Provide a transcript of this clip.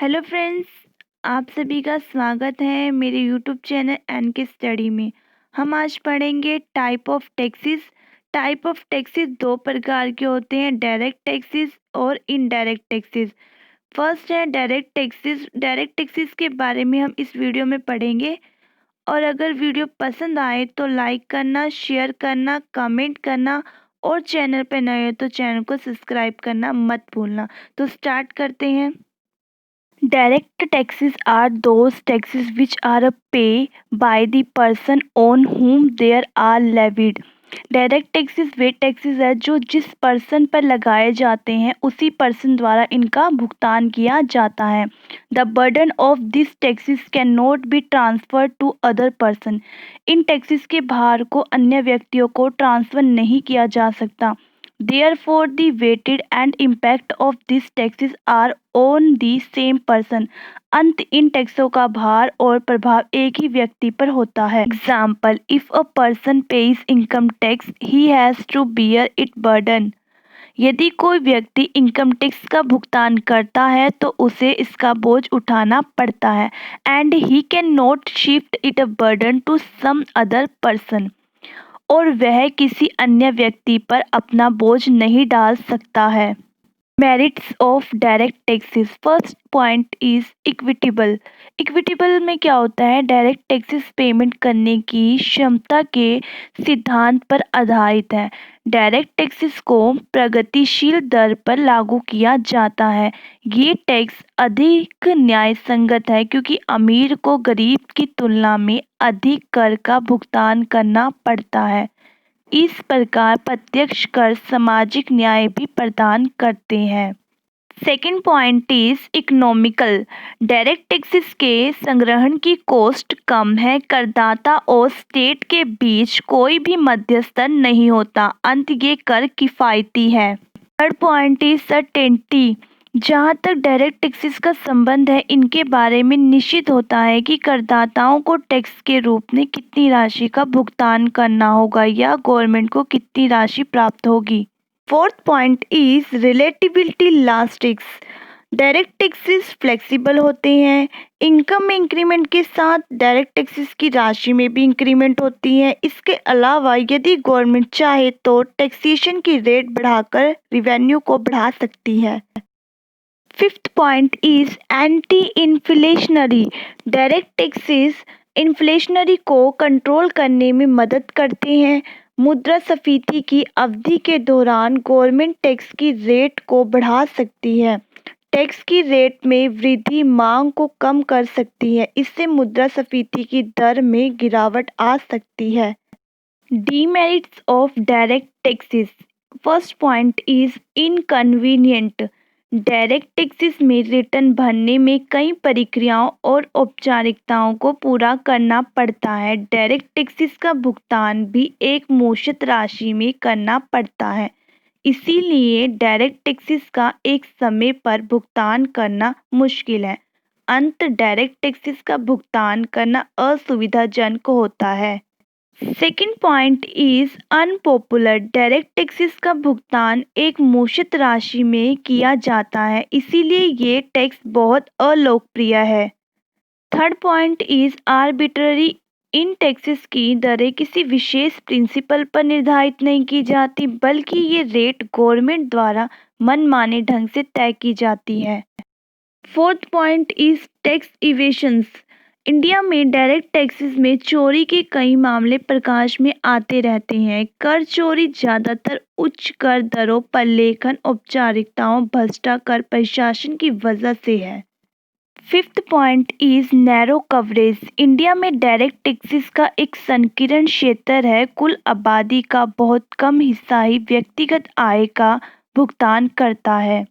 Hello friends, आप सभी का स्वागत है मेरे यूट्यूब चैनल एनके स्टडी में। हम आज पढ़ेंगे type of taxes. Type of taxes दो प्रकार के होते हैं, डायरेक्ट टैक्सेस और इनडायरेक्ट टैक्सेस। फर्स्ट है डायरेक्ट टैक्सेस। डायरेक्ट टैक्सेस के बारे में हम इस वीडियो में पढ़ेंगे। और अगर वीडियो पसंद आए तो लाइक करना, शेयर करना, कमेंट करना और चैनल पर नए हो तो चैनल को सब्सक्राइब करना मत भूलना। तो स्टार्ट करते हैं। Direct taxes are those taxes which are paid by the person on whom they are levied. Direct taxes way taxes है जो जिस पर्सन पर लगाए जाते हैं उसी पर्सन द्वारा इनका भुगतान किया जाता है। The burden of this taxes can not be transfer to other person. इन टैक्सेस के भार को अन्य व्यक्तियों को ट्रांसफ़र नहीं किया जा सकता। Therefore, the weighted and impact of these taxes are on the same person. अंत इन टैक्सों का भार और प्रभाव एक ही व्यक्ति पर होता है। Example: If a person pays income tax, he has to bear its burden. यदि कोई व्यक्ति इनकम टैक्स का भुगतान करता है तो उसे इसका बोझ उठाना पड़ता है। And he can not shift it a burden to some other person. और वह किसी अन्य व्यक्ति पर अपना बोझ नहीं डाल सकता है। Merits of direct taxes. First point is equitable. Equitable में क्या होता है? डायरेक्ट टैक्सेस पेमेंट करने की क्षमता के सिद्धांत पर आधारित है। डायरेक्ट टैक्सेस को प्रगतिशील दर पर लागू किया जाता है। ये टैक्स अधिक न्याय संगत है क्योंकि अमीर को गरीब की तुलना में अधिक कर का भुगतान करना पड़ता है। इस प्रकार प्रत्यक्ष कर सामाजिक न्याय भी प्रदान करते हैं। Second point is economical. Direct taxes के संग्रहण की कॉस्ट कम है। करदाता और स्टेट के बीच कोई भी मध्यस्थ नहीं होता। अंत ये कर किफ़ायती है। Third point is certainty. जहाँ तक डायरेक्ट टैक्सेस का संबंध है, इनके बारे में निश्चित होता है कि करदाताओं को टैक्स के रूप में कितनी राशि का भुगतान करना होगा या गवर्नमेंट को कितनी राशि प्राप्त होगी। Fourth point is relatability elastics. Direct taxes flexible होते हैं। इनकम में इंक्रीमेंट के साथ डायरेक्ट टैक्सेस की राशि में भी इंक्रीमेंट होती है। इसके अलावा यदि गवर्नमेंट चाहे तो टैक्सेशन की रेट बढ़ाकर रिवेन्यू को बढ़ा सकती है। Fifth point is anti inflationary. Direct taxes inflationary को कंट्रोल करने में मदद करते हैं। मुद्रास्फीति की अवधि के दौरान गवर्नमेंट टैक्स की रेट को बढ़ा सकती है। टैक्स की रेट में वृद्धि मांग को कम कर सकती है। इससे मुद्रास्फीति की दर में गिरावट आ सकती है। Demerits of direct taxes. First point is inconvenient. Direct taxes में रिटर्न भरने में कई प्रक्रियाओं और औपचारिकताओं को पूरा करना पड़ता है। डायरेक्ट टैक्सेस का भुगतान भी एक मुश्त राशि में करना पड़ता है। इसीलिए डायरेक्ट टैक्सेस का एक समय पर भुगतान करना मुश्किल है। अंत डायरेक्ट टैक्सेस का भुगतान करना असुविधाजनक होता है। Second point is unpopular. Direct taxes का भुगतान एक मुश्त राशि में किया जाता है, इसीलिए ये टैक्स बहुत अलोकप्रिय है। Third point is arbitrary. In taxes की दरें किसी विशेष प्रिंसिपल पर निर्धारित नहीं की जाती, बल्कि ये रेट गवर्नमेंट द्वारा मनमाने ढंग से तय की जाती है। Fourth point is tax evasions. India में डायरेक्ट टैक्सेस में चोरी के कई मामले प्रकाश में आते रहते हैं। कर चोरी ज़्यादातर उच्च कर दरों पर लेखन औपचारिकताओं भ्रष्टाचार प्रशासन की वजह से है। Fifth point is narrow coverage. India में डायरेक्ट टैक्सेस का एक संकीर्ण क्षेत्र है। कुल आबादी का बहुत कम हिस्सा ही व्यक्तिगत आय का भुगतान करता है।